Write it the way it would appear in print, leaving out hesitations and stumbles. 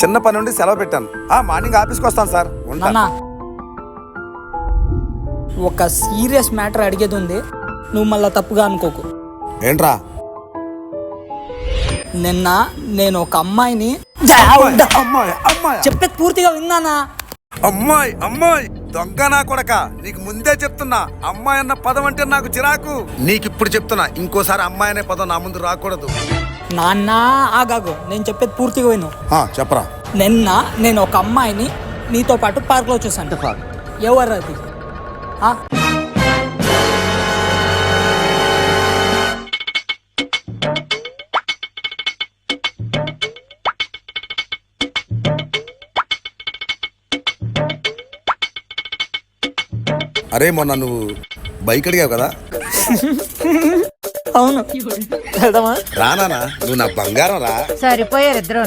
చిన్న పని నుండి సెలవు పెట్టాను. మార్నింగ్ ఆఫీస్కి వస్తాను సార్. నాన్న ఒక సీరియస్ మ్యాటర్ అడిగేది ఉంది, నువ్వు మళ్ళా తప్పుగా అనుకోకు. ఏంట్రా? నిన్న నేను ఒక అమ్మాయిని అమ్మాయి అమ్మాయి చెప్పేది పూర్తిగా విన్నానా? అమ్మాయి అమ్మాయి దొంగ నా కొడక, నీకు ముందే చెప్తున్నా, అమ్మాయి అన్న పదం అంటే నాకు చిరాకు. నీకిప్పుడు చెప్తున్నా, ఇంకోసారి అమ్మాయి అనే పదం నా ముందు రాకూడదు. నాన్న ఆగాగు, నేను చెప్పేది పూర్తిగా విను. చెప్పరా. నిన్న నేను ఒక అమ్మాయిని నీతో పాటు పార్క్లో చూసాను. ఎవరు అది? అరే మొన్న నువ్వు బైక్ అడిగావు కదా? అవును, వెళ్దామా? రానా, నువ్వు నా బంగారం రా. సరిపోయారు ఇద్దరు.